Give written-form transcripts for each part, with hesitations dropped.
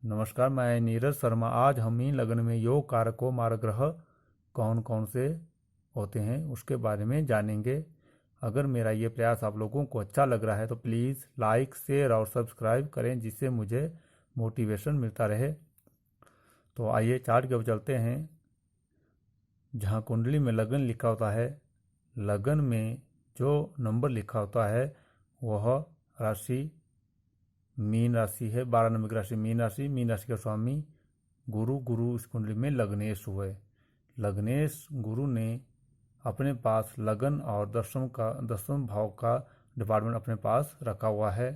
नमस्कार, मैं नीरज शर्मा। आज हम मीन लग्न में योग कारकों मार्ग ग्रह कौन कौन से होते हैं उसके बारे में जानेंगे। अगर मेरा ये प्रयास आप लोगों को अच्छा लग रहा है तो प्लीज़ लाइक, शेयर और सब्सक्राइब करें, जिससे मुझे मोटिवेशन मिलता रहे। तो आइए चार्ट की ओर चलते हैं। जहाँ कुंडली में लगन लिखा होता है, लगन में जो नंबर लिखा होता है वह राशि मीन राशि है। 12 नंबर की राशि मीन राशि। मीन राशि का स्वामी गुरु इस कुंडली में लग्नेश हुए। लग्नेश गुरु ने अपने पास लगन और दसम भाव का डिपार्टमेंट अपने पास रखा हुआ है।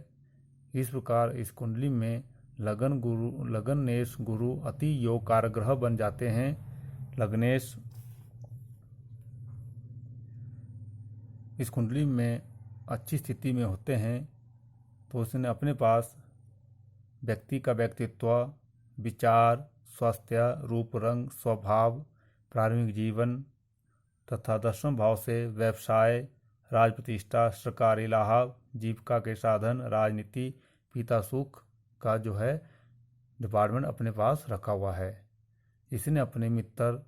इस प्रकार इस कुंडली में लगनेश गुरु अति योग कारक ग्रह बन जाते हैं। लग्नेश इस कुंडली में अच्छी स्थिति में होते हैं तो उसने अपने पास व्यक्ति का व्यक्तित्व, विचार, स्वास्थ्य, रूप रंग, स्वभाव, प्रारंभिक जीवन तथा दसम भाव से व्यवसाय, राज प्रतिष्ठा, सरकारी लाभ, जीविका के साधन, राजनीति, पिता सुख का जो है डिपार्टमेंट अपने पास रखा हुआ है। इसने अपने मित्र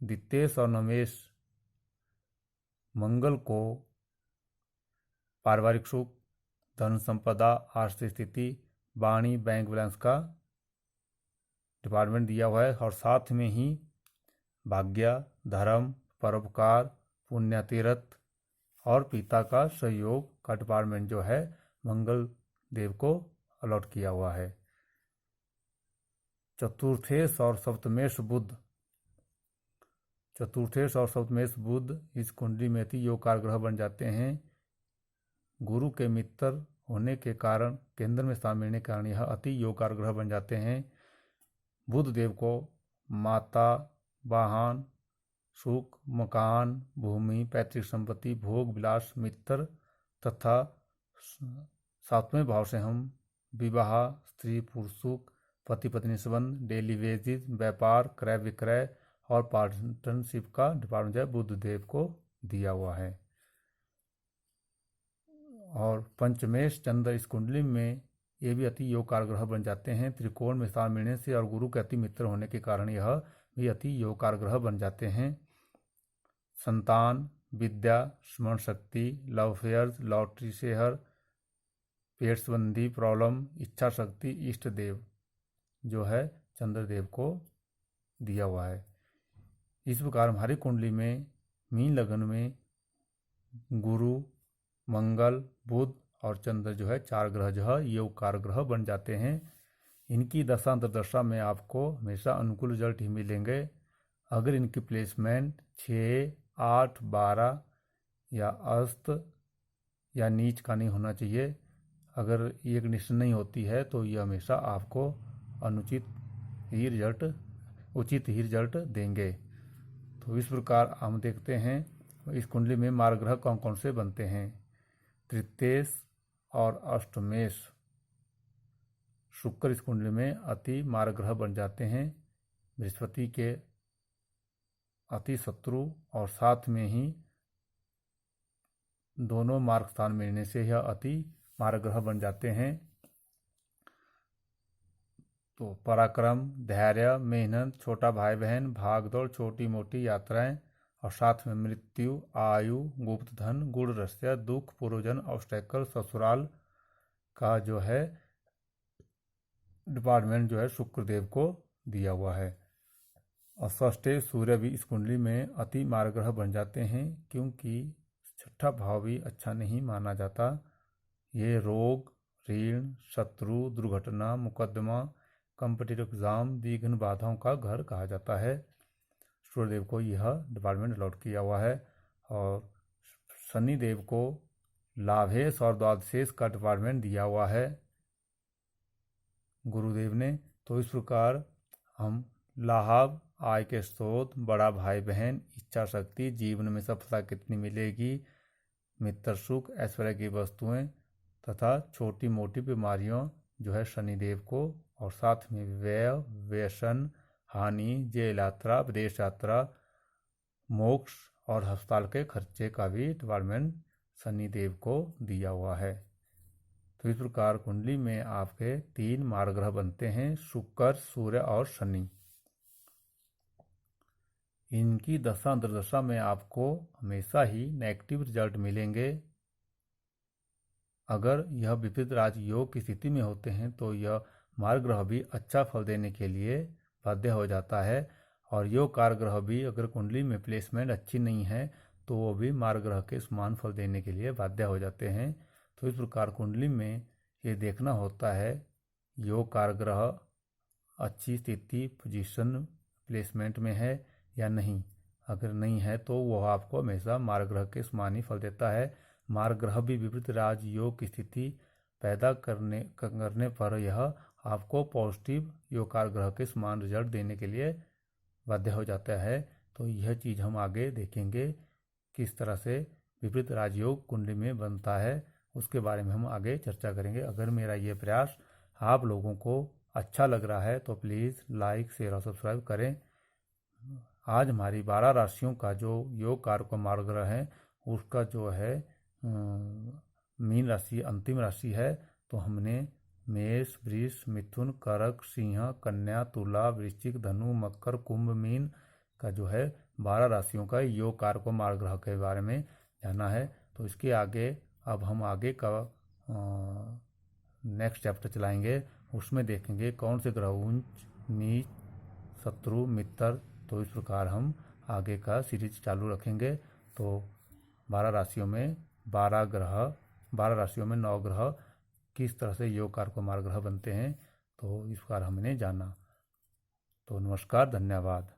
दितेश और नमेश मंगल को पारिवारिक सुख, धन संपदा, आर्थिक स्थिति, वाणी, बैंक बैलेंस का डिपार्टमेंट दिया हुआ है और साथ में ही भाग्य, धर्म, परोपकार, पुण्य तीर्थ और पिता का सहयोग का डिपार्टमेंट जो है मंगल देव को अलॉट किया हुआ है। चतुर्थेश और सप्तमेश बुध इस कुंडली में अति योगकार ग्रह बन जाते हैं। गुरु के मित्र होने के कारण, केंद्र में स्थान मिलने के कारण यह अति योगकार ग्रह बन जाते हैं। बुध देव को माता, वाहन, सुख, मकान, भूमि, पैतृक संपत्ति, भोग विलास, मित्र तथा 7वें भाव से हम विवाह, स्त्री पुरुष सुख, पति पत्नी संबंध, डेली वेजेस, व्यापार, क्रय विक्रय और पार्टनरशिप का डिपार्टमेंट है बुध देव को दिया हुआ है। और पंचमेश चंद्र इस कुंडली में ये भी अति योगकार ग्रह बन जाते हैं। त्रिकोण में स्थान मिलने से और गुरु के अति मित्र होने के कारण यह भी अति योगकार ग्रह बन जाते हैं। संतान, विद्या, स्मरण शक्ति, लव अफेयर्स, लॉटरी शेयर, पेट संबंधी प्रॉब्लम, इच्छा शक्ति, इष्ट देव जो है चंद्रदेव को दिया हुआ है। इस प्रकार हमारी कुंडली में मीन लगन में गुरु, मंगल, बुध और चंद्र जो है 4 ग्रह जो है योगकार ग्रह बन जाते हैं। इनकी दशा अंतर्दशा में आपको हमेशा अनुकूल रिजल्ट ही मिलेंगे। अगर इनकी प्लेसमेंट 6, 8, 12 या अस्त या नीच का नहीं होना चाहिए, अगर ये कंडीशन नहीं होती है तो ये हमेशा आपको उचित ही रिजल्ट देंगे। तो इस प्रकार हम देखते हैं इस कुंडली में मार्ग ग्रह कौन कौन से बनते हैं। तृतीयेश और अष्टमेश शुक्र इस कुंडली में अति मार्ग ग्रह बन जाते हैं। बृहस्पति के अति शत्रु और साथ में ही दोनों मार्ग स्थान मिलने से यह अति मार्ग ग्रह बन जाते हैं। तो पराक्रम, धैर्य, मेहनत, छोटा भाई बहन, भागदौड़, छोटी मोटी यात्राएं और साथ में मृत्यु, आयु, गुप्त धन, गुण रहस्य, दुख, पूर्वजन, ऑब्स्टेकल, ससुराल का जो है डिपार्टमेंट जो है शुक्रदेव को दिया हुआ है। और षष्ठे सूर्य भी इस कुंडली में अति मार्ग ग्रह बन जाते हैं, क्योंकि 6ठा भाव भी अच्छा नहीं माना जाता। ये रोग, ऋण, शत्रु, दुर्घटना, मुकदमा, कॉम्पिटिटिव एग्जाम, विघ्न बाधाओं का घर कहा जाता है। सूर्यदेव को यह डिपार्टमेंट अलॉट किया हुआ है। और शनिदेव को लाभेश और द्वादशेश का डिपार्टमेंट दिया हुआ है गुरुदेव ने। तो इस प्रकार हम लाभ, आय के स्रोत, बड़ा भाई बहन, इच्छा शक्ति, जीवन में सफलता कितनी मिलेगी, मित्र सुख, ऐश्वर्य की वस्तुएं तथा छोटी मोटी बीमारियों जो है शनिदेव को, और साथ में व्यय, व्यसन, हानि, जेल यात्रा, विदेश यात्रा, मोक्ष और अस्पताल के खर्चे का भी डिपार्टमेंट शनिदेव को दिया हुआ है। तो इस प्रकार कुंडली में आपके 3 मार्ग ग्रह बनते हैं, शुक्र, सूर्य और शनि। इनकी दशा अंतर्दशा में आपको हमेशा ही नेगेटिव रिजल्ट मिलेंगे। अगर यह विपरीत राजयोग की स्थिति में होते हैं तो यह मार्ग ग्रह भी अच्छा फल देने के लिए बाध्य हो जाता है, और योग कारक ग्रह भी अगर कुंडली में प्लेसमेंट अच्छी नहीं है तो वो भी मार्ग ग्रह के समान फल देने के लिए बाध्य हो जाते हैं। तो इस प्रकार कुंडली में ये देखना होता है योग कारक ग्रह अच्छी स्थिति, पोजीशन, प्लेसमेंट में है या नहीं। अगर नहीं है तो वह आपको हमेशा मार्ग ग्रह के समान ही फल देता है। मार्ग ग्रह भी विपरीत राजयोग की स्थिति पैदा करने पर यह आपको पॉजिटिव योगकार ग्रह के समान रिजल्ट देने के लिए बाध्य हो जाता है। तो यह चीज़ हम आगे देखेंगे किस तरह से विपरीत राजयोग कुंडली में बनता है, उसके बारे में हम आगे चर्चा करेंगे। अगर मेरा ये प्रयास आप लोगों को अच्छा लग रहा है तो प्लीज़ लाइक, शेयर और सब्सक्राइब करें। आज हमारी 12 राशियों का जो योग कारक का मार्ग ग्रह है उसका जो है मीन राशि अंतिम राशि है। तो हमने मेष, वृष, मिथुन, कर्क, सिंह, कन्या, तुला, वृश्चिक, धनु, मकर, कुंभ, मीन का जो है 12 राशियों का योग कारक मार्ग ग्रह के बारे में जाना है। तो इसके आगे अब हम आगे का नेक्स्ट चैप्टर चलाएंगे, उसमें देखेंगे कौन से ग्रह उच्च, नीच, शत्रु, मित्र। तो इस प्रकार हम आगे का सीरीज चालू रखेंगे। तो 12 राशियों में 12 राशियों में 9 ग्रह किस तरह से योग कारक मार्ग ग्रह बनते हैं, तो इस प्रकार हमने जाना। तो नमस्कार, धन्यवाद।